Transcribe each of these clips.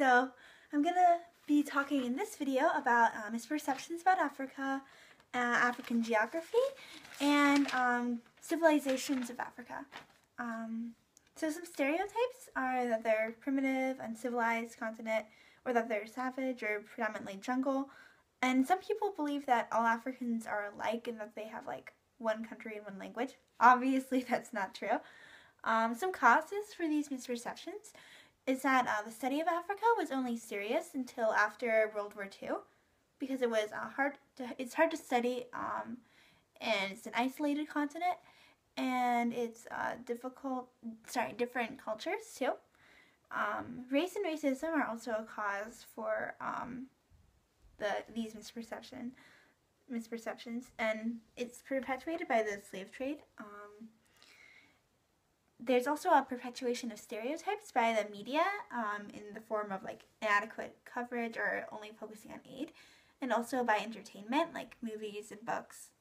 So I'm going to be talking in this video about misperceptions about Africa, African geography, and civilizations of Africa. So some stereotypes are that they're primitive, uncivilized continent, or that they're savage or predominantly jungle. And some people believe that all Africans are alike and that they have like one country and one language. Obviously, that's not true. Some causes for these misperceptions is that the study of Africa was only serious until after World War II, because it was it's hard to study, and it's an isolated continent, and it's different cultures too. Race and racism are also a cause for these misperceptions, and it's perpetuated by the slave trade. There's also a perpetuation of stereotypes by the media in the form of like inadequate coverage or only focusing on aid, and also by entertainment like movies and books.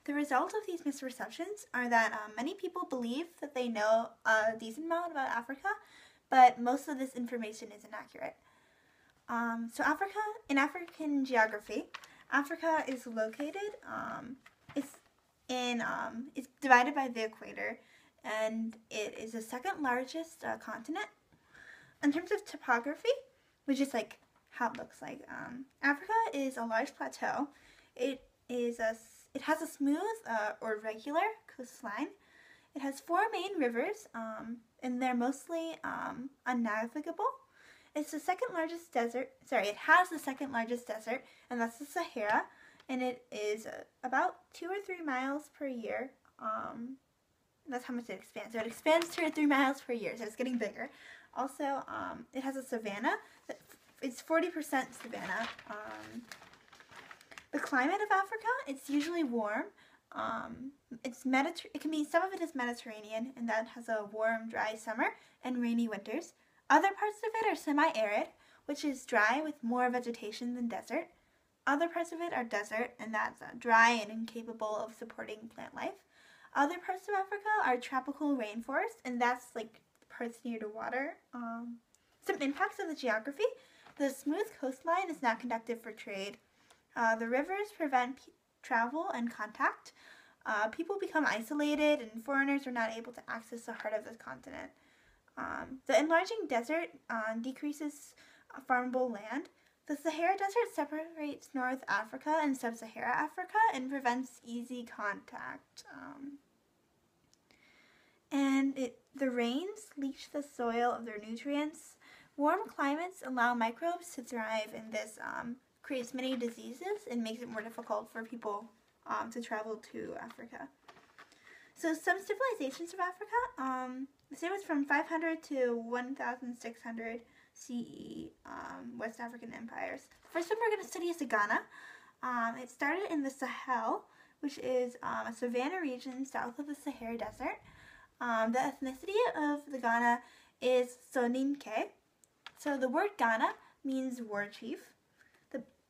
The result of these misperceptions are that many people believe that they know a decent amount about Africa, but most of this information is inaccurate. So Africa, in African geography, Africa is located, it's divided by the equator, and it is the second largest continent. In terms of topography, which is like how it looks like, Africa is a large plateau. It has a smooth or regular coastline. It has 4 main rivers, and they're mostly unnavigable. It's the second largest desert. It has the second largest desert, and that's the Sahara, and it is about 2 or 3 miles per year. That's how much it expands. So it expands 2 or 3 miles per year, so it's getting bigger. Also, it has a savanna. It's 40% savanna. The climate of Africa, it's usually warm. It can be, some of it is Mediterranean, and that has a warm, dry summer and rainy winters. Other parts of it are semi-arid, which is dry with more vegetation than desert. Other parts of it are desert, and that's dry and incapable of supporting plant life. Other parts of Africa are tropical rainforest, and that's like parts near to water. Some impacts of the geography. The smooth coastline is not conducive for trade. The rivers prevent travel and contact. People become isolated, and foreigners are not able to access the heart of the continent. The enlarging desert decreases farmable land. The Sahara Desert separates North Africa and Sub-Saharan Africa and prevents easy contact. The rains leach the soil of their nutrients. Warm climates allow microbes to thrive, and this creates many diseases and makes it more difficult for people to travel to Africa. So some civilizations of Africa, say it was from 500 to 1600 CE, West African empires. The first one we're going to study is the Ghana. It started in the Sahel, which is a savanna region south of the Sahara Desert. The ethnicity of the Ghana is Soninke. So the word Ghana means war chief.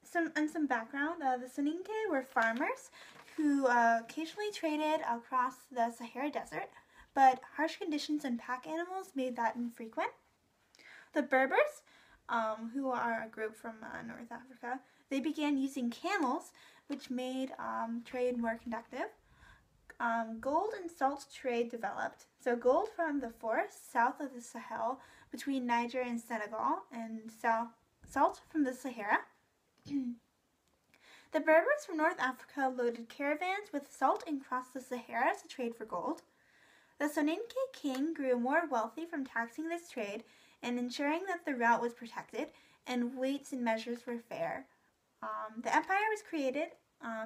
Some background, the Soninke were farmers who occasionally traded across the Sahara Desert, but harsh conditions and pack animals made that infrequent. The Berbers, who are a group from North Africa, they began using camels, which made trade more conducive. Gold and salt trade developed. So gold from the forests south of the Sahel between Niger and Senegal, and salt from the Sahara. The Berbers from North Africa loaded caravans with salt and crossed the Sahara to trade for gold. The Soninke king grew more wealthy from taxing this trade and ensuring that the route was protected and weights and measures were fair. The empire was created.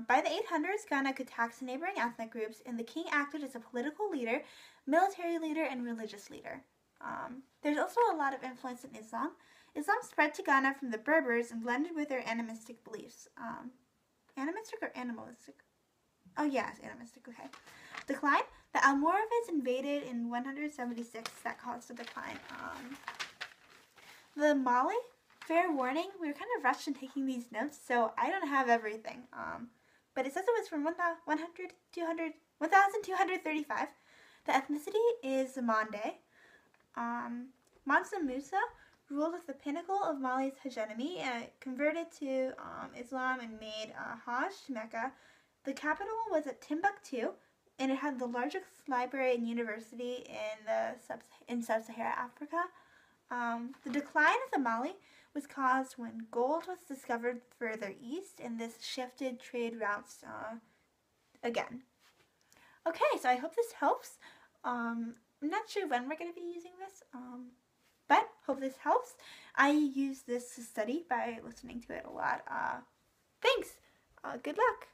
By the 800s, Ghana could tax neighboring ethnic groups, and the king acted as a political leader, military leader, and religious leader. There's also a lot of influence in Islam. Islam spread to Ghana from the Berbers and blended with their animistic beliefs. Animistic or animalistic? Oh yeah, it's animistic, okay. Decline. The Almoravids invaded in 176. That caused a decline. The Mali, fair warning, we were kind of rushed in taking these notes, so I don't have everything. But it says it was from 1235. The ethnicity is Mande. Mansa Musa ruled as the pinnacle of Mali's hegemony and it converted to Islam and made Hajj to Mecca. The capital was at Timbuktu, and it had the largest library and university in sub-Saharan Africa. The decline of the Mali was caused when gold was discovered further east, and this shifted trade routes again. Okay, so I hope this helps. I'm not sure when we're going to be using this, but hope this helps. I use this to study by listening to it a lot. Thanks. Good luck.